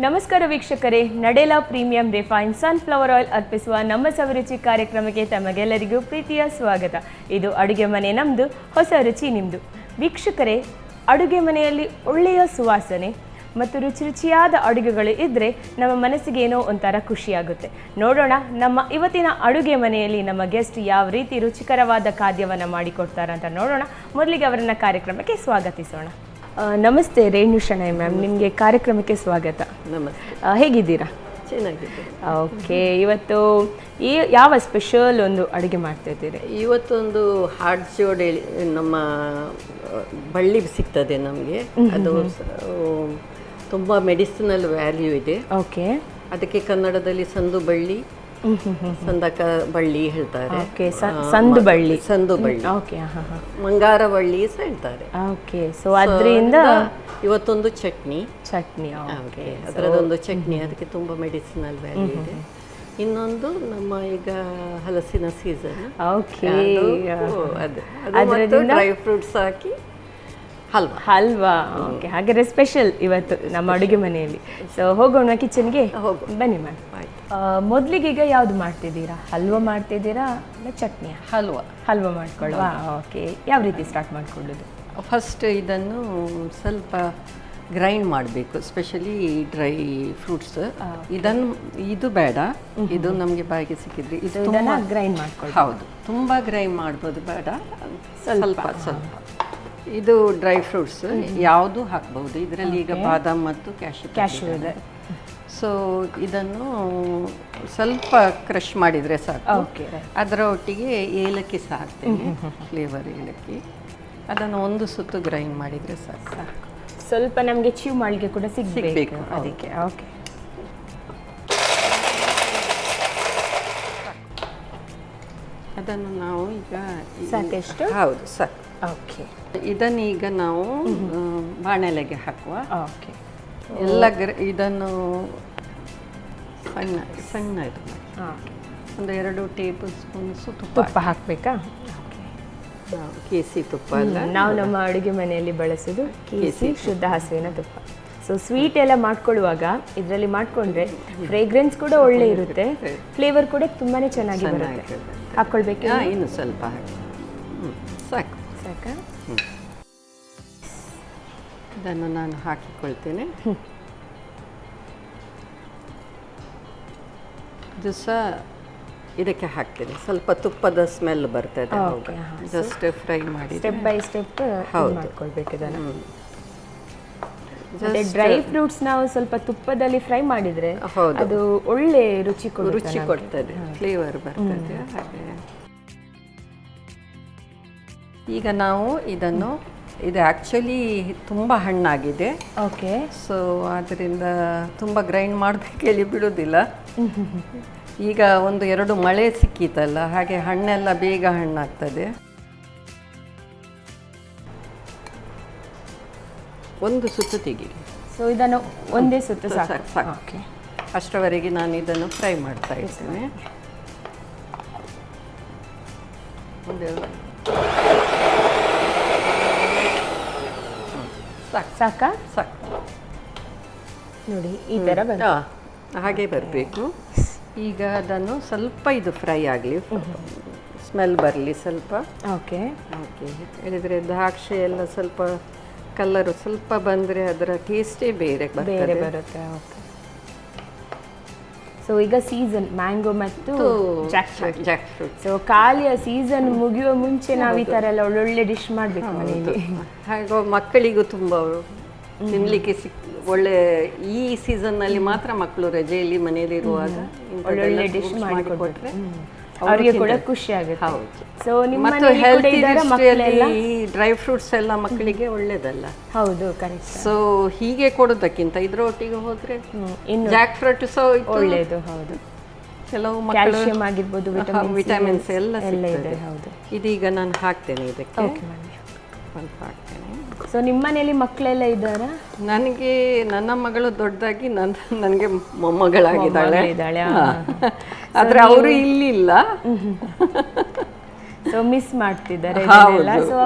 ನಮಸ್ಕಾರ ವೀಕ್ಷಕರೇ, ನಡೆಲಾ premium refine sunflower oil ಅರ್ಪಿಸುವ ನಮ್ಮ ಸವಿರುಚಿ ಕಾರ್ಯಕ್ರಮಕ್ಕೆ ತಮಗೆಲ್ಲರಿಗೂ ಪ್ರೀತಿಯ ಸ್ವಾಗತ. ಇದು ಅಡುಗೆ ಮನೆ ನಮ್ಮದು, ಹೊಸ ರುಚಿ ನಿಮ್ಮದು. ವೀಕ್ಷಕರೇ, ಅಡುಗೆ ಮನೆಯಲ್ಲಿ ಒಳ್ಳೆಯ ಸುವಾಸನೆ ಮತ್ತು ರುಚಿಯಾದ ಅಡುಗೆಗಳು ಇದ್ದರೆ ನಮ್ಮ ಮನಸ್ಸಿಗೆ ಏನೋ ಒಂಥರ ಖುಷಿಯಾಗುತ್ತೆ. ನೋಡೋಣ ನಮ್ಮ ಇವತ್ತಿನ ಅಡುಗೆ ಮನೆಯಲ್ಲಿ ನಮ್ಮ ಗೆಸ್ಟ್ ಯಾವ ರೀತಿ ರುಚಿಕರವಾದ ಖಾದ್ಯವನ್ನು ಮಾಡಿಕೊಡ್ತಾರಂತ ನೋಡೋಣ. ಮೊದಲಿಗೆ ಅವರನ್ನು ಕಾರ್ಯಕ್ರಮಕ್ಕೆ ಸ್ವಾಗತಿಸೋಣ. ನಮಸ್ತೆ ರೇಣು ಶೆಣೈ ಮ್ಯಾಮ್, ನಿಮಗೆ ಕಾರ್ಯಕ್ರಮಕ್ಕೆ ಸ್ವಾಗತ. ನಮಸ್ತೆ. ಹೇಗಿದ್ದೀರಾ? ಚೆನ್ನಾಗಿದೆ. ಓಕೆ, ಇವತ್ತು ಯಾವ ಸ್ಪೆಷಲ್ ಒಂದು ಅಡುಗೆ ಮಾಡ್ತಿದ್ದೀರಿ? ಇವತ್ತೊಂದು ಹಾರ್ಟ್ ಜೋಡಿ ನಮ್ಮ ಬಳ್ಳಿ ಸಿಗ್ತದೆ ನಮಗೆ. ಅದು ತುಂಬ ಮೆಡಿಸಿನಲ್ ವ್ಯಾಲ್ಯೂ ಇದೆ. ಓಕೆ, ಅದಕ್ಕೆ ಕನ್ನಡದಲ್ಲಿ ಸಂದು ಬಳ್ಳಿ, ಸಂದಕ ಬಳ್ಳಿ ಹೇಳ್ತಾರೆ. ಓಕೆ, ಸಂದು ಬಳ್ಳಿ, ಸಂದು ಬಳ್ಳಿ. ಓಕೆ, ಮಂಗಾರ ಬಳ್ಳಿ ಸಹ ಹೇಳ್ತಾರೆ. ಓಕೆ, ಸೊ ಅದರಿಂದ ಇವತ್ತೊಂದು ಚಟ್ನಿ. ಓಕೆ, ಅದರದೊಂದು ಚಟ್ನಿ, ಅದಕ್ಕೆ ತುಂಬ ಮೆಡಿಸಿನಲ್ ವ್ಯಾಲ್ಯೂ ಇದೆ. ಇನ್ನೊಂದು ನಮ್ಮ ಈಗ ಹಲಸಿನ ಸೀಸನ್. ಓಕೆ, ಅದು ಡ್ರೈ ಫ್ರೂಟ್ಸ್ ಹಾಕಿ ಹಲ್ವಾ. ಓಕೆ, ಹಾಗಾದ್ರೆ ಸ್ಪೆಷಲ್ ಇವತ್ತು ನಮ್ಮ ಅಡುಗೆ ಮನೆಯಲ್ಲಿ. ಸೊ ಹೋಗೋಣ ಕಿಚನ್ಗೆ, ಬನ್ನಿ ಮ್ಯಾಮ್. ಮೊದಲಿಗೆ ಈಗ ಯಾವುದು ಮಾಡ್ತಿದ್ದೀರಾ? ಹಲ್ವಾ ಮಾಡ್ತಿದ್ದೀರಾ ಇಲ್ಲ ಚಟ್ನಿ? ಹಲ್ವಾ ಮಾಡ್ಕೊಳ್ಳುವ. ಓಕೆ, ಯಾವ ರೀತಿ ಸ್ಟಾರ್ಟ್ ಮಾಡ್ಕೊಳ್ಳೋದು? ಫಸ್ಟ್ ಇದನ್ನು ಸ್ವಲ್ಪ ಗ್ರೈಂಡ್ ಮಾಡಬೇಕು, ಸ್ಪೆಷಲಿ ಡ್ರೈ ಫ್ರೂಟ್ಸ್. ಇದು ಬೇಡ, ಇದು ನಮಗೆ ಬಾಯಿಗೆ ಸಿಕ್ಕಿದ್ರೆ ಇದನ್ನು ಗ್ರೈಂಡ್ ಮಾಡ್ಕೊಳ್ಳಿ. ಹೌದು, ತುಂಬ ಗ್ರೈಂಡ್ ಮಾಡ್ಬೋದು, ಬೇಡ, ಸ್ವಲ್ಪ ಸ್ವಲ್ಪ. ಇದು ಡ್ರೈ ಫ್ರೂಟ್ಸ್ ಯಾವುದು ಹಾಕ್ಬಹುದು. ಇದರಲ್ಲಿ ಈಗ ಬಾದಾಮ್ ಮತ್ತು ಕ್ಯಾಶ್ಯೂ ಇದೆ. ಸೊ ಇದನ್ನು ಸ್ವಲ್ಪ ಕ್ರಷ್ ಮಾಡಿದರೆ ಸಾಕು. ಓಕೆ, ಅದರ ಒಟ್ಟಿಗೆ ಏಲಕ್ಕಿ ಸಹ ಹಾಕ್ತೇನೆ, ಫ್ಲೇವರ್ ಏಲಕ್ಕಿ. ಅದನ್ನು ಒಂದು ಸುತ್ತು ಗ್ರೈಂಡ್ ಮಾಡಿದರೆ ಸಾಕು. ಸ್ವಲ್ಪ ನಮಗೆ ಚೀವ್ ಮಾಡಲಿಕ್ಕೆ ಕೂಡ ಸಿಗಬೇಕು ಅದಕ್ಕೆ. ಓಕೆ, ಅದನ್ನು ನಾವು ಈಗ ಸಾಕಷ್ಟು? ಹೌದು, ಸಾಕು. ಓಕೆ, ಇದನ್ನು ಈಗ ನಾವು ಬಾಣಲೆಗೆ ಹಾಕುವ. ಓಕೆ, ಎಲ್ಲ ಇದನ್ನು ಸಣ್ಣ ಸಣ್ಣ ಇದು ಒಂದು 2 ಟೇಬಲ್ ಸ್ಪೂನ್ಸು ತುಪ್ಪ ಹಾಕಬೇಕಾ? ಕೇಸಿ ತುಪ್ಪ ಅಲ್ಲ, ನಾವು ನಮ್ಮ ಅಡುಗೆ ಮನೆಯಲ್ಲಿ ಬಳಸೋದು ಕೇಸಿ ಶುದ್ಧ ಹಸುವಿನ ತುಪ್ಪ. ಸೊ ಸ್ವೀಟ್ ಎಲ್ಲ ಮಾಡ್ಕೊಳ್ಳುವಾಗ ಇದರಲ್ಲಿ ಮಾಡಿಕೊಂಡ್ರೆ ಫ್ರೇಗ್ರೆನ್ಸ್ ಕೂಡ ಒಳ್ಳೆ ಇರುತ್ತೆ, ಫ್ಲೇವರ್ ಕೂಡ ತುಂಬಾ ಚೆನ್ನಾಗಿ ಬರುತ್ತೆ. ಹಾಕ್ಕೊಳ್ಬೇಕು. ಇನ್ನು ಸ್ವಲ್ಪ ಹಾಕಿ, ಸಾಕು ಸಾಕಾ? ಇದನ್ನು ನಾನು ಹಾಕಿಕೊಳ್ತೇನೆ. ಇದು ಸಹ ಇದಕ್ಕೆ ಹಾಕ್ತೇನೆ. ಸ್ವಲ್ಪ ತುಪ್ಪದ ಸ್ಮೆಲ್ ಬರ್ತದೆ. ಜಸ್ಟ್ ಫ್ರೈ ಮಾಡಿ ಸ್ಟೆಪ್ ಬೈ ಸ್ಟೆಪ್ ಮಾಡ್ಕೊಳ್ಬೇಕು ಇದನ್ನು. ಡ್ರೈ ಫ್ರೂಟ್ಸ್ ನಾವು ಸ್ವಲ್ಪ ತುಪ್ಪದಲ್ಲಿ ಫ್ರೈ ಮಾಡಿದ್ರೆ ಅದು ಒಳ್ಳೆ ರುಚಿ ಕೊಡ್ತದೆ, ಫ್ಲೇವರ್ ಬರ್ತದೆ. ಹಾಗೆ ಈಗ ನಾವು ಇದು ಆ್ಯಕ್ಚುಲಿ ತುಂಬ ಹಣ್ಣಾಗಿದೆ. ಓಕೆ, ಸೊ ಅದರಿಂದ ತುಂಬ ಗ್ರೈಂಡ್ ಮಾಡಬೇಕಲ್ಲಿ ಬಿಡೋದಿಲ್ಲ. ಈಗ 1-2 ಮಳೆ ಸಿಕ್ಕಿತಲ್ಲ, ಹಾಗೆ ಹಣ್ಣೆಲ್ಲ ಬೇಗ ಹಣ್ಣಾಗ್ತದೆ. ಒಂದು ಸುತ್ತು ತೆಗೀರಿ. ಸೊ ಇದನ್ನು ಒಂದೇ ಸುತ್ತು ಸಾಕು. ಓಕೆ, ಅಷ್ಟರವರೆಗೆ ನಾನು ಇದನ್ನು ಫ್ರೈ ಮಾಡ್ತಾ ಇರ್ತೇನೆ. ಸಾಕಾ? ಸಾಕು ನೋಡಿ, ಈ ಥರ ಹಾಗೆ ಬರಬೇಕು. ಈಗ ಅದನ್ನು ಸ್ವಲ್ಪ ಇದು ಫ್ರೈ ಆಗಲಿ, ಸ್ಮೆಲ್ ಬರಲಿ ಸ್ವಲ್ಪ. ಓಕೆ ಓಕೆ, ಹೇಳಿದರೆ ದ್ರಾಕ್ಷಿ ಎಲ್ಲ ಸ್ವಲ್ಪ ಕಲರು ಸ್ವಲ್ಪ ಬಂದರೆ ಅದರ ಟೇಸ್ಟೇ ಬೇರೆ ಬರುತ್ತೆ. ಓಕೆ, ಸೊ ಈಗ ಸೀಸನ್ ಮ್ಯಾಂಗೋ ಮತ್ತು ಜಾಕ್ ಫ್ರೂಟ್. ಸೊ ಖಾಲಿಯ ಸೀಸನ್ ಮುಗಿಯುವ ಮುಂಚೆ ನಾವು ಈ ಥರ ಎಲ್ಲ ಒಳ್ಳೊಳ್ಳೆ ಡಿಶ್ ಮಾಡಬೇಕು ಮನೆಯಲ್ಲಿ. ಹಾಗೆ ಮಕ್ಕಳಿಗೂ ತುಂಬ ತಿನ್ನಲಿಕ್ಕೆ ಒಳ್ಳೆ. ಈ ಸೀಸನ್ನಲ್ಲಿ ಮಾತ್ರ ಮಕ್ಕಳು ರಜೆಯಲ್ಲಿ ಮನೆಯಲ್ಲಿರುವಾಗ ಒಳ್ಳೊಳ್ಳೆ ಡಿಶ್ ಮಾಡಿಕೊಟ್ರೆ ಅವರಿಗೆ ಕೂಡ ಖುಷಿ ಆಗುತ್ತೆ. ಸೊ ನಿಮ್ಮ ಡ್ರೈ ಫ್ರೂಟ್ಸ್ ಎಲ್ಲ ಮಕ್ಕಳಿಗೆ ಒಳ್ಳೇದಲ್ಲ? ಹೌದು, ಕರೆಕ್ಟ್. ಸೊ ಹೀಗೆ ಕೊಡೋದಕ್ಕಿಂತ ಇದರೊಟ್ಟಿಗೆ ಹೋದ್ರೆ ಜಾಕ್ ಫ್ರೂಟ್ ಸಹ ಒಳ್ಳೆಯದು. ಹೌದು, ಕೆಲವು ಕ್ಯಾಲ್ಸಿಯಂ ಆಗಿರ್ಬೋದು, ವಿಟಮಿನ್ಸ್ ಎಲ್ಲ ಇದೆ. ಹೌದು, ಇದೀಗ ನಾನು ಹಾಕ್ತೇನೆ ಇದಕ್ಕೆ. ಸ್ವಲ್ಪ ಹಾಕ್ತೇನೆ. ಸೊ ನಿಮ್ಮ ಮನೆಯಲ್ಲಿ ಮಕ್ಕಳೆಲ್ಲ ಇದ್ದಾರಾ? ನನಗೆ ನನ್ನ ಮಗಳು ದೊಡ್ಡದಾಗಿ ನನಗೆ ಮೊಮ್ಮಗಳಾಗಿದ್ದಾಳೆ. ಆದರೆ ಅವರು ಇಲ್ಲಿಲ್ಲ. ಸೊ ಮಿಸ್ ಮಾಡ್ತಿದ್ದಾರೆ.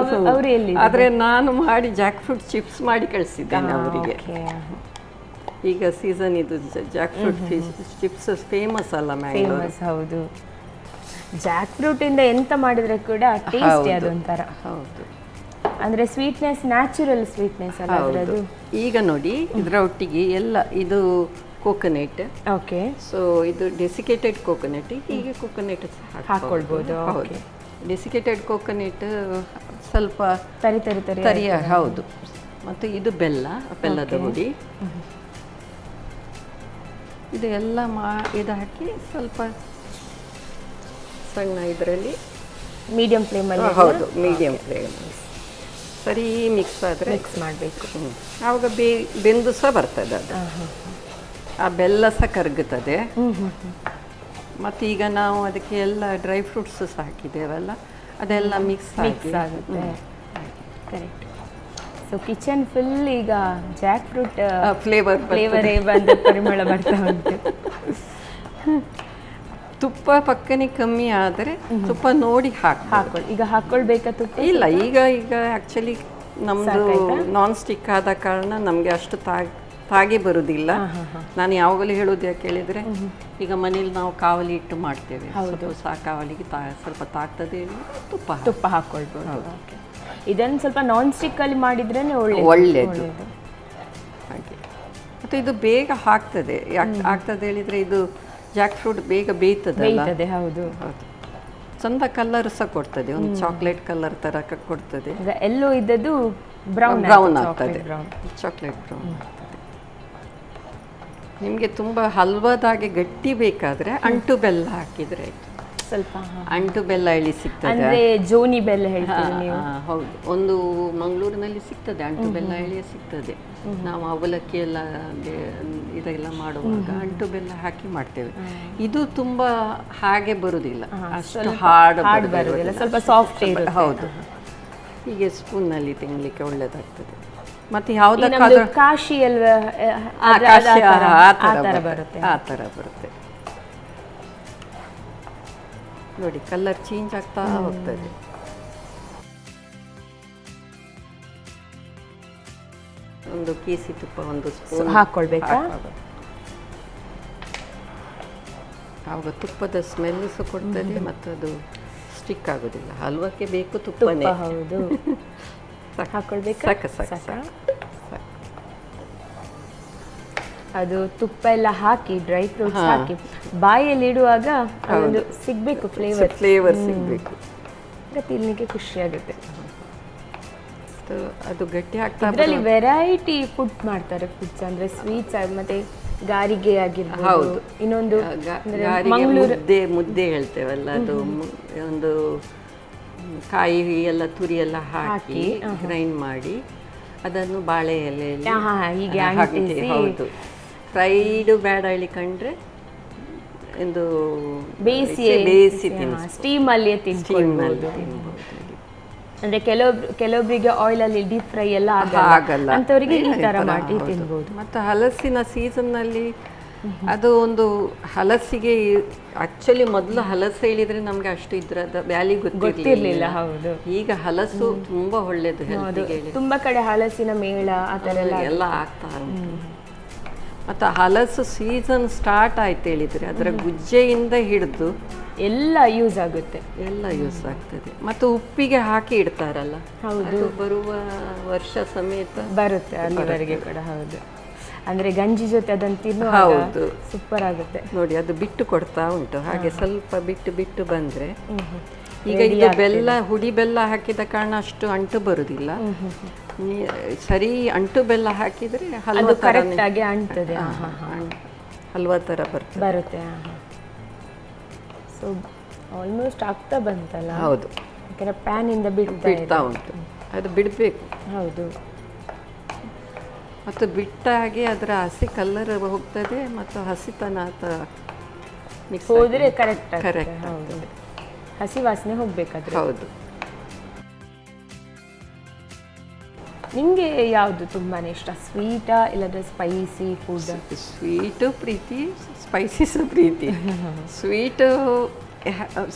ಆದರೆ ನಾನು ಮಾಡಿ ಜಾಕ್ ಫ್ರೂಟ್ ಚಿಪ್ಸ್ ಮಾಡಿ ಕಳಿಸಿದ್ದೇನೆ ಅವರಿಗೆ. ಈಗ ಸೀಸನ್ ಇದು ಜಾಕ್ ಫ್ರೂಟ್ ಚಿಪ್ಸ್ ಫೇಮಸ್ ಅಲ್ಲ ಮ್ಯಾಂಗ್ಳೂರ್. ಫೇಮಸ್, ಹೌದು. ಜಾಕ್ ಫ್ರೂಟ್ ಇಂದ ಎಂತ ಮಾಡಿದ್ರೆ ಕೂಡ ಟೇಸ್ಟಿ ಅದೊಂಥರ. ಹೌದು, ಅಂದ್ರೆ ಸ್ವೀಟ್ನೆಸ್, ನ್ಯಾಚುರಲ್ ಸ್ವೀಟ್ನೆಸ್ ಅಲ್ಲ ಅದರದು. ಈಗ ನೋಡಿ ಇದರ ಒಟ್ಟಿಗೆ ಎಲ್ಲ ಇದು ಕೋಕೋನಟ್. ಓಕೆ. ಸೊ ಇದು ಡೆಸಿಕೇಟೆಡ್ ಕೋಕೋನಟ್, ಹೀಗೆ ಕೋಕೋನಟ್ ಹಾಕೊಳ್ಬೋದು. ಹೌದು, ಡೆಸಿಕೇಟೆಡ್ ಕೋಕೋನಟ್ ಸ್ವಲ್ಪ ತರಿ ತರಿ ತರಿ ತರಿಯ. ಹೌದು. ಮತ್ತು ಇದು ಬೆಲ್ಲದ ಹುಡಿ. ಇದು ಎಲ್ಲ ಇದು ಹಾಕಿ ಸ್ವಲ್ಪ ಸಣ್ಣ ಇದರಲ್ಲಿ ಮೀಡಿಯಂ ಫ್ಲೇಮಲ್ಲಿ. ಹೌದು, ಮೀಡಿಯಂ ಫ್ಲೇಮ್ ಸರಿ ಮಿಕ್ಸ್ ಆದರೆ ಮಿಕ್ಸ್ ಮಾಡಬೇಕು. ಆವಾಗ ಬೆಂದು ಸಹ ಬರ್ತದೆ ಅದು. ಆ ಬೆಲ್ಲ ಸಹ ಕರಗುತ್ತದೆ. ಮತ್ತು ಈಗ ನಾವು ಅದಕ್ಕೆ ಎಲ್ಲ ಡ್ರೈ ಫ್ರೂಟ್ಸ್ ಸಹ ಹಾಕಿದ್ದೇವಲ್ಲ, ಅದೆಲ್ಲ ಮಿಕ್ಸ್ ಆಗುತ್ತೆ. ಕರೆಕ್ಟ್. ಸೊ ಕಿಚನ್ ಫುಲ್ ಈಗ ಜಾಕ್ ಫ್ರೂಟ್ ಫ್ಲೇವರೇ ಬಂದ ಪರಿಮಳ ಬರ್ತಾ ಉಂಟು. ತುಪ್ಪ ಪಕ್ಕನೆ ಕಮ್ಮಿ ಆದರೆ ತುಪ್ಪ ನೋಡಿ ಹಾಕೊಳ್ಳಿ. ಈಗ ಹಾಕೊಳ್ಬೇಕಾ ತುಪ್ಪ? ಇಲ್ಲ, ಈಗ ಆ್ಯಕ್ಚುಲಿ ನಮ್ಮದು ನಾನ್ ಸ್ಟಿಕ್ ಆದ ಕಾರಣ ನಮಗೆ ಅಷ್ಟು ತಾಗಿ ಬರುವುದಿಲ್ಲ. ನಾನು ಯಾವಾಗಲೂ ಹೇಳೋದು ಯಾಕೆ ಹೇಳಿದರೆ, ಈಗ ಮನೇಲಿ ನಾವು ಕಾವಲಿ ಇಟ್ಟು ಮಾಡ್ತೇವೆ, ಕಾವಲಿಗೆ ಸ್ವಲ್ಪ ತಾಗ್ತದೆ, ತುಪ್ಪ ಹಾಕೊಳ್ಬೋದು. ಇದನ್ನು ಸ್ವಲ್ಪ ನಾನ್ ಸ್ಟಿಕ್ ಅಲ್ಲಿ ಮಾಡಿದ್ರೆ ಒಳ್ಳೆಯದು. ಹಾಗೆ ಮತ್ತು ಇದು ಬೇಗ ಆಗ್ತದೆ ಹೇಳಿದರೆ, ಇದು ಜಾಕ್ ಫ್ರೂಟ್ ಬೇಗ ಬೇಯ್ತದೆ. ಹೌದು, ಚಂದ ಕಲರ್ ಸಹ ಕೊಡ್ತದೆ, ಒಂದು ಚಾಕ್ಲೇಟ್ ಕಲರ್ ತರ ಕೊಡ್ತದೆ. ಎಲ್ಲೋ ಇದ್ದದ್ದು ಬ್ರೌನ್ ಆಗ್ತದೆ, ಚಾಕ್ಲೇಟ್ ಬ್ರೌನ್. ನಿಮಗೆ ತುಂಬ ಹಲ್ವಾದಾಗೆ ಗಟ್ಟಿ ಬೇಕಾದ್ರೆ ಅಂಟು ಬೆಲ್ಲ ಹಾಕಿದ್ರೆ ಆಯ್ತು. ಸ್ವಲ್ಪ ಅಂಟು ಬೆಲ್ಲ ಹೇಳಿ ಸಿಗ್ತದೆ, ಅಂದ್ರೆ ಜೋನಿ ಬೆಲ್ಲ ಹೇಳ್ತೀವಿ ನೀವು? ಹೌದು, ಒಂದು ಮಂಗಳೂರಿನಲ್ಲಿ ಸಿಗ್ತದೆ, ಅಂಟು ಬೆಲ್ಲ ಹೇಳಿ ಸಿಗ್ತದೆ. ನಾವು ಅವಲಕ್ಕಿ ಎಲ್ಲ ಇದೆಲ್ಲ ಮಾಡುವಾಗ ಅಂಟು ಬೆಲ್ಲ ಹಾಕಿ ಮಾಡ್ತೇವೆ. ಇದು ತುಂಬಾ ಹಾಗೆ ಬರುವುದಿಲ್ಲ, ಅಷ್ಟು ಹಾರ್ಡ್ ಬರುವುದಿಲ್ಲ, ಸ್ವಲ್ಪ ಸಾಫ್ಟ್. ಹೌದು, ಹೀಗೆ ಸ್ಪೂನ್ನಲ್ಲಿ ತಿನ್ಲಿಕ್ಕೆ ಒಳ್ಳೇದಾಗ್ತದೆ. ಮತ್ತೆ ಯಾವುದಕ್ಕಾದ್ರೂ ಕಾಶಿ ಅಲ್ವಾ, ಆ ಥರ ಬರುತ್ತೆ ನೋಡಿ. ಕಲರ್ ಚೇಂಜ್ ಆಗ್ತಾ ಹೋಗ್ತದೆ. ಒಂದು ಕೇಸಿ ತುಪ್ಪ ಒಂದು ಸ್ಪೂನ್ ಹಾಕೊಳ್ಬೇಕಾ? ಆವಾಗ ತುಪ್ಪದ ಸ್ಮೆಲ್ ಸಹ ಕೊಡ್ತದೆ ಮತ್ತು ಅದು ಸ್ಟಿಕ್ ಆಗೋದಿಲ್ಲ. ಹಲ್ವಕ್ಕೆ ಬೇಕು ತುಪ್ಪನೇ. ಹೌದು, ಹಾಕೊಳ್ಬೇಕಾ? ಸಾಕು. ಅದು ತುಪ್ಪ ಎಲ್ಲ ಹಾಕಿ ಡ್ರೈ ಫ್ರೂಟ್ಸ್ ಹಾಕಿ ಬಾಯಲ್ಲಿ ಇಡುವಾಗ ಒಂದು ಸಿಗ್ಬೇಕು, ಫ್ಲೇವರ್ ಸಿಗ್ಬೇಕು, ತಿನ್ಲಿಕ್ಕೆ ಖುಷಿ ಆಗುತ್ತೆ. ಅದು ಗಟ್ಟಿ ಆಗ್ತಾ. ಇದರಲ್ಲಿ ವೆರೈಟಿ ಫುಡ್ ಮಾಡ್ತಾರೆ, ಫುಡ್ಸ್ ಅಂದ್ರೆ ಸ್ವೀಟ್ಸ್ ಮತ್ತೆ ಗಾರಿಗೆ ಆಗಿರ್ಬೋದು. ಇನ್ನೊಂದು ಮುದ್ದೆ ಹೇಳ್ತೇವಲ್ಲ, ಅದು ಒಂದು ಕಾಯಿ ಎಲ್ಲ ತುರಿ ಎಲ್ಲ ಹಾಕಿ ಗ್ರೈಂಡ್ ಮಾಡಿ ಅದನ್ನು ಬಾಳೆ ಎಲೆಯಲ್ಲಿ ಹೀಗೆ. ಹೌದು, ಫ್ರೈಡು ಬೇಡ ಹೇಳಿಕೊಂಡ್ರೆ ಒಂದು ಬೇಯಿಸಿ ಸ್ಟೀಮ್ ಅಲ್ಲಿ ತಿನ್ಬೋದು. ಅಂದ್ರೆ ಕೆಲವೊಬ್ಬರಿಗೆ ಆಯಿಲ್ ಅಲ್ಲಿ ಡೀಪ್ ಫ್ರೈ ಎಲ್ಲ ಆಗಲ್ಲ, ಅಂತವರಿಗೆ ಈ ತರ ಮಾಡಿ ತಿನ್ಬೋದು. ಮತ್ತು ಹಲಸಿನ ಸೀಸನ್ನಲ್ಲಿ ಅದು ಒಂದು ಹಲಸಿಗೆ ಆಕ್ಚುಲಿ ಮೊದಲು ಹಲಸು ಹೇಳಿದ್ರೆ ನಮ್ಗೆ ಅಷ್ಟು ಇದ್ರದ ವ್ಯಾಲಿ ಗೊತ್ತಿರಲಿಲ್ಲ. ಹೌದು, ಈಗ ಹಲಸು ತುಂಬಾ ಒಳ್ಳೇದು ಹೆಲ್ತ್ಗೆ. ತುಂಬಾ ಕಡೆ ಹಲಸಿನ ಮೇಳ ಆ ಥರ ಎಲ್ಲ ಆಗ್ತಾ ಉಂಟು. ಮತ್ತು ಹಲಸು ಸೀಸನ್ ಸ್ಟಾರ್ಟ್ ಆಯ್ತು ಹೇಳಿದ್ರೆ ಅದರ ಗುಜ್ಜೆಯಿಂದ ಹಿಡಿದು ಎಲ್ಲ ಯೂಸ್ ಆಗುತ್ತೆ, ಆಗ್ತದೆ. ಮತ್ತು ಉಪ್ಪಿಗೆ ಹಾಕಿ ಇಡ್ತಾರಲ್ಲ, ಹೌದು, ಬರುವ ವರ್ಷ ಸಮೇತ ಬರುತ್ತೆ ಅಲ್ಲಿವರೆಗೆ ಕೂಡ. ಹೌದು, ಅಂದ್ರೆ ಗಂಜಿ ಜೊತೆ ಅದನ್ನು ತಿನ್ನುವಾಗ ಸೂಪರ್ ಆಗುತ್ತೆ ನೋಡಿ. ಅದು ಬಿಟ್ಟು ಕೊಡ್ತಾ ಉಂಟು, ಹಾಗೆ ಸ್ವಲ್ಪ ಬಿಟ್ಟು ಬಂದ್ರೆ. ಈಗ ಇದು ಹುಡಿ ಬೆಲ್ಲ ಹಾಕಿದ ಕಾರಣ ಅಷ್ಟು ಅಂಟು ಬರುದಿಲ್ಲ. ಸರಿ ಅಂಟು ಬೆಲ್ಲ ಹಾಕಿದ್ರೆ ಹಲ್ವಾ ಕರೆಕ್ಟ್ ಆಗಿ ಅಂಟುತ್ತದೆ, ಹಲ್ವಾ ತರ ಬರುತ್ತೆ. ಸೊ ಆಲ್ಮೋಸ್ಟ್ ಆಗ್ತಾ ಬಂತಲ್ಲ? ಹೌದು, ಯಾಕಂದ್ರೆ ಪ್ಯಾನ್ ಇಂದ ಬಿಡ್ತಾ ಉಂಟು, ಅದು ಬಿಡಬೇಕು. ಹೌದು, ಮತ್ತು ಬಿಟ್ಟ ಹಾಗೆ ಅದರ ಹಸಿ ಕಲರ್ ಹೋಗ್ತದೆ ಮತ್ತು ಹಸಿತನ ಮಿಕ್ಸ್ ಹೋದ್ರೆ ಕರೆಕ್ಟ್. ಹಸಿ ವಾಸನೆ ಹೋಗ್ಬೇಕಾದ್ರೆ. ಹೌದು. ನಿಮಗೆ ಯಾವುದು ತುಂಬಾನೇ ಇಷ್ಟ, ಸ್ವೀಟಾ ಇಲ್ಲದ್ರೆ ಸ್ಪೈಸಿ ಫುಡ್? ಸ್ವೀಟು ಪ್ರೀತಿ, ಸ್ಪೈಸಿಸು ಪ್ರೀತಿ. ಸ್ವೀಟು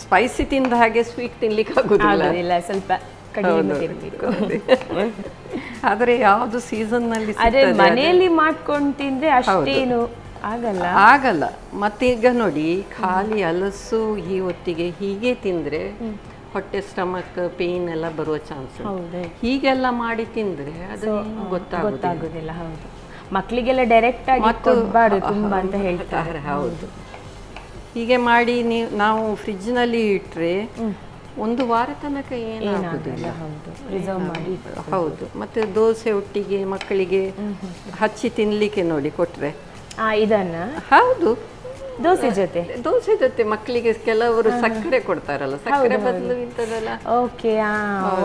ಸ್ಪೈಸಿ ತಿಂದ ಹಾಗೆ ಸ್ವೀಟ್ ತಿನ್ಲಿಕ್ಕೆ ಆಗೋದಿಲ್ಲ, ಸ್ವಲ್ಪ ಕಡಿಮೆ ತಿನ್ಬೇಕು. ಆದರೆ ಯಾವುದು ಸೀಸನ್ನಲ್ಲಿ ಅದೇ ಮನೆಯಲ್ಲಿ ಮಾಡ್ಕೊಂಡು ತಿಂದ್ರೆ ಅಷ್ಟೇನು ಆಗಲ್ಲ. ಮತ್ತೀಗ ನೋಡಿ ಖಾಲಿ ಹಲಸು ಈ ಹೊತ್ತಿಗೆ ಹೀಗೆ ತಿಂದ್ರೆ ಹೊಟ್ಟೆ ಸ್ಟಮಕ್ ಪೇನ್ ಎಲ್ಲ ಬರುವ ಚಾನ್ಸ್. ಹೀಗೆಲ್ಲ ಮಾಡಿ ತಿಂದ್ರೆ ಅದು ಗೊತ್ತಾಗೋದಿಲ್ಲ. ಹೌದು, ಮಕ್ಕಳಿಗೆಲ್ಲ ಡೈರೆಕ್ಟ್ ಆಗಿ ಕೊಡಬಾರ್ದು ತುಂಬಾ ಅಂತ ಹೇಳ್ತಾರೆ. ಹೌದು, ಹೀಗೆ ಮಾಡಿ ನಾವು ಫ್ರಿಜ್ನಲ್ಲಿ ಇಟ್ಟರೆ 1 ವಾರ ತನಕ ಏನಾಗುದಿಲ್ಲ. ಹೌದು, ಮತ್ತೆ ದೋಸೆ ಒಟ್ಟಿಗೆ ಮಕ್ಕಳಿಗೆ ಹಚ್ಚಿ ತಿನ್ಲಿಕ್ಕೆ ನೋಡಿ ಕೊಟ್ರೆ ಇದನ್ನ. ಹೌದು, ದೋಸೆ ಜೊತೆ ಮಕ್ಕಳಿಗೆ ಕೆಲವರು ಸಕ್ಕರೆ ಕೊಡ್ತಾರಲ್ಲ, ಸಕ್ಕರೆ ಬದಲು ಇಂಥದೆಲ್ಲ. ಓಕೆ,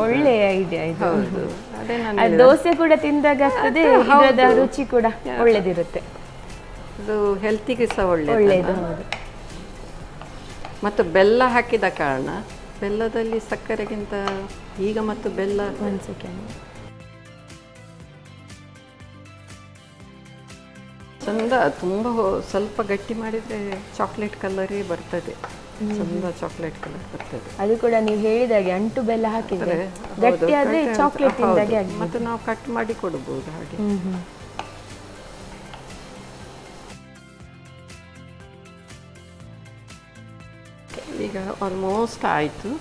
ಒಳ್ಳೆ ಐಡಿಯಾ ಇದು. ಹೌದು, ಅದೇ ನಾನು ದೋಸೆ ಕೂಡ ತಿಂದಾಗ ಆಗ್ತದೆ, ಇದರ ರುಚಿ ಕೂಡ ಒಳ್ಳೇದಿರುತ್ತೆ. ಅದು ಹೆಲ್ತಿಗೆ ಸಹ ಒಳ್ಳೆಯದು. ಮತ್ತು ಬೆಲ್ಲ ಹಾಕಿದ ಕಾರಣ ಬೆಲ್ಲದಲ್ಲಿ ಸಕ್ಕರೆಗಿಂತ ಈಗ ಮತ್ತು ಬೆಲ್ಲ ಚಂದ. ತುಂಬ ಸ್ವಲ್ಪ ಗಟ್ಟಿ ಮಾಡಿದರೆ ಚಾಕ್ಲೇಟ್ ಕಲರೇ ಬರ್ತದೆ, ಚಂದ ಚಾಕ್ಲೇಟ್ ಕಲರ್ ಬರ್ತದೆ. ಅದು ಕೂಡ ನೀವು ಹೇಳಿದಾಗೆ ಅಂಟು ಬೆಲ್ಲ ಹಾಕಿದ್ರೆ ಗಟ್ಟಿ ಆದ್ರೆ ಚಾಕ್ಲೇಟ್ ಇಂದಾಗೆ ಆಗಿದೆ. ಮತ್ತು ನಾವು ಕಟ್ ಮಾಡಿ ಕೊಡಬಹುದು ಹಾಗೆ. ಈಗ ಆಲ್ಮೋಸ್ಟ್ ಆಯಿತು.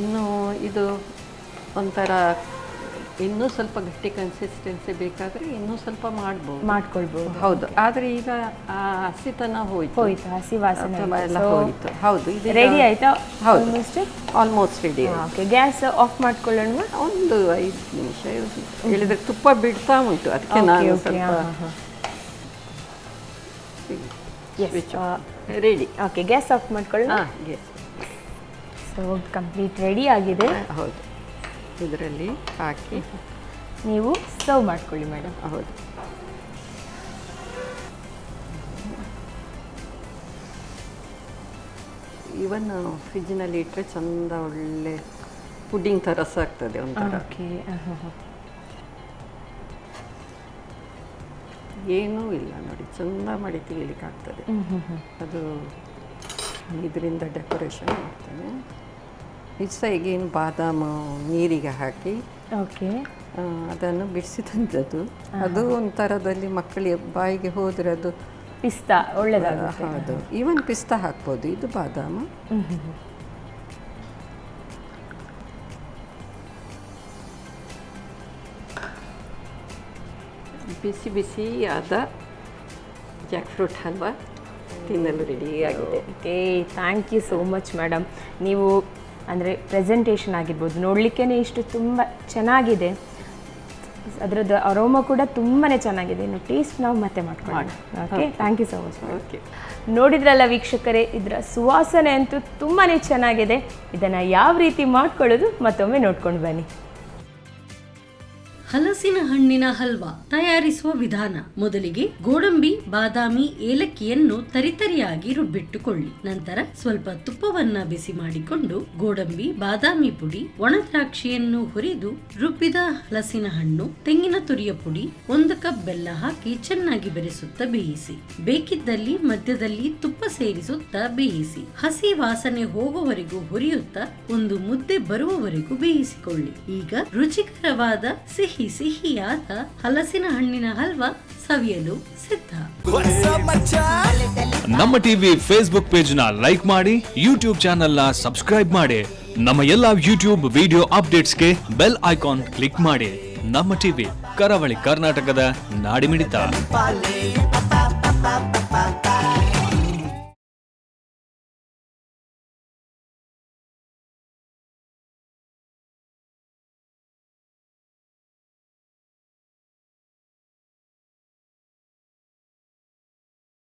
ಇನ್ನು ಇದು ಒಂಥರ ಇನ್ನೂ ಸ್ವಲ್ಪ ಗಟ್ಟಿ ಕನ್ಸಿಸ್ಟೆನ್ಸಿ ಬೇಕಾದರೆ ಇನ್ನೂ ಸ್ವಲ್ಪ ಮಾಡ್ಕೊಳ್ಬೋದು. ಹೌದು, ಆದರೆ ಈಗ ಆ ಹಸಿತನ ಹೋಯ್ತು, ಹಸಿ ವಾಸನೆ ಎಲ್ಲ ಹೋಯ್ತು. ಹೌದು, ಇದು ರೆಡಿ ಆಯ್ತಾ? ಹೌದು, almost ready. Okay, gas off ಮಾಡ್ಕೊಳ್ಳೋಣ. ಒಂದು 5 ನಿಮಿಷ ಹೇಳಿದ್ರೆ ತುಪ್ಪ ಬಿಡ್ತಾ ಉಂಟು, ಅದಕ್ಕೆ ನಾನು ಸ್ವಲ್ಪ ರೆಡಿ. ಓಕೆ, ಗ್ಯಾಸ್ ಆಫ್ ಮಾಡ್ಕೊಳ್ಳೋಣ. ಸೊ ಕಂಪ್ಲೀಟ್ ರೆಡಿ ಆಗಿದೆ. ಹೌದು, ಇದರಲ್ಲಿ ಹಾಕಿ ನೀವು ಸರ್ವ್ ಮಾಡ್ಕೊಳ್ಳಿ ಮೇಡಮ್. ಹೌದು, ಇವನ್ ಫ್ರಿಜ್ನಲ್ಲಿ ಇಟ್ಟರೆ ಚಂದ ಒಳ್ಳೆ ಪುಡ್ಡಿಂಗ್ ಥರ ಸಹ ಆಗ್ತದೆ ಒಂಥರ. ಏನೂ ಇಲ್ಲ ನೋಡಿ, ಚಂದ ಮಾಡಿ ತಿನ್ನಲಿಕ್ಕೆ ಆಗ್ತದೆ. ಅದು ಇದರಿಂದ ಡೆಕೋರೇಷನ್ ಮಾಡ್ತೇನೆ. ಮಿಕ್ಸಾಯಿಗೇನು ಬಾದಾಮು ನೀರಿಗೆ ಹಾಕಿ ಅದನ್ನು ಬಿಡಿಸಿ ತಂದದ್ದು. ಅದು ಒಂಥರದಲ್ಲಿ ಮಕ್ಕಳಿಗೆ ಬಾಯಿಗೆ ಹೋದರೆ ಅದು ಪಿಸ್ತಾ ಒಳ್ಳೆಯದಾಗುತ್ತೆ. ಹೌದು, ಈವನ್ ಪಿಸ್ತಾ ಹಾಕ್ಬೋದು. ಇದು ಬಾದಾಮು. ಬಿಸಿ ಬಿಸಿಯಾದ ಜಾಕ್ ಫ್ರೂಟ್ ಹಲ್ವಾ ತಿನ್ನಲು ರೆಡಿಯಾಗಿದೆ. Okay, thank you so much madam. ನೀವು ಅಂದರೆ ಪ್ರೆಸೆಂಟೇಷನ್ ಆಗಿರ್ಬೋದು, ನೋಡಲಿಕ್ಕೇ ಇಷ್ಟು ತುಂಬ ಚೆನ್ನಾಗಿದೆ, ಅದರದ್ದು ಅರೋಮಾ ಕೂಡ ತುಂಬಾ ಚೆನ್ನಾಗಿದೆ. ಇನ್ನು ಟೇಸ್ಟ್ ನಾವು ಮತ್ತೆ ಮಾಡ್ಕೊಳ್ಳೋಣ. Okay, thank you so much. Okay, ನೋಡಿದ್ರಲ್ಲ ವೀಕ್ಷಕರೇ, ಇದರ ಸುವಾಸನೆ ಅಂತೂ ತುಂಬಾ ಚೆನ್ನಾಗಿದೆ. ಇದನ್ನು ಯಾವ ರೀತಿ ಮಾಡ್ಕೊಳ್ಳೋದು ಮತ್ತೊಮ್ಮೆ ನೋಡ್ಕೊಂಡು ಬನ್ನಿ. ಹಲಸಿನ ಹಣ್ಣಿನ ಹಲ್ವಾ ತಯಾರಿಸುವ ವಿಧಾನ. ಮೊದಲಿಗೆ ಗೋಡಂಬಿ, ಬಾದಾಮಿ, ಏಲಕ್ಕಿಯನ್ನು ತರಿತರಿಯಾಗಿ ರುಬ್ಬಿಟ್ಟುಕೊಳ್ಳಿ. ನಂತರ ಸ್ವಲ್ಪ ತುಪ್ಪವನ್ನ ಬಿಸಿ ಮಾಡಿಕೊಂಡು ಗೋಡಂಬಿ, ಬಾದಾಮಿ ಪುಡಿ, ಒಣ ದ್ರಾಕ್ಷಿಯನ್ನು ಹುರಿದು ರುಬ್ಬಿದ ಹಲಸಿನ ಹಣ್ಣು, ತೆಂಗಿನ ತುರಿಯ ಪುಡಿ, 1 ಕಪ್ ಬೆಲ್ಲ ಹಾಕಿ ಚೆನ್ನಾಗಿ ಬೆರೆಸುತ್ತಾ ಬೇಯಿಸಿ. ಬೇಕಿದ್ದಲ್ಲಿ ಮಧ್ಯದಲ್ಲಿ ತುಪ್ಪ ಸೇರಿಸುತ್ತಾ ಬೇಯಿಸಿ. ಹಸಿ ವಾಸನೆ ಹೋಗುವವರೆಗೂ ಹುರಿಯುತ್ತಾ ಒಂದು ಮುದ್ದೆ ಬರುವವರೆಗೂ ಬೇಯಿಸಿಕೊಳ್ಳಿ. ಈಗ ರುಚಿಕರವಾದ ಸಿಹಿಯಾದ ಹಲಸಿನ ಹಣ್ಣಿನ ಹಲ್ವಾ ಸವಿಯಲು ಸಿದ್ಧ. ನಮ್ಮ ಟಿವಿ ಫೇಸ್ಬುಕ್ ಪೇಜ್ ನ ಲೈಕ್ ಮಾಡಿ, ಯೂಟ್ಯೂಬ್ ಚಾನೆಲ್ ನ ಸಬ್ಸ್ಕ್ರೈಬ್ ಮಾಡಿ. ನಮ್ಮ ಎಲ್ಲಾ ಯೂಟ್ಯೂಬ್ ವಿಡಿಯೋ ಅಪ್ಡೇಟ್ಸ್ಗೆ ಬೆಲ್ ಐಕಾನ್ ಕ್ಲಿಕ್ ಮಾಡಿ. ನಮ್ಮ ಟಿವಿ, ಕರಾವಳಿ ಕರ್ನಾಟಕದ ನಾಡಿಮಿಡಿತ.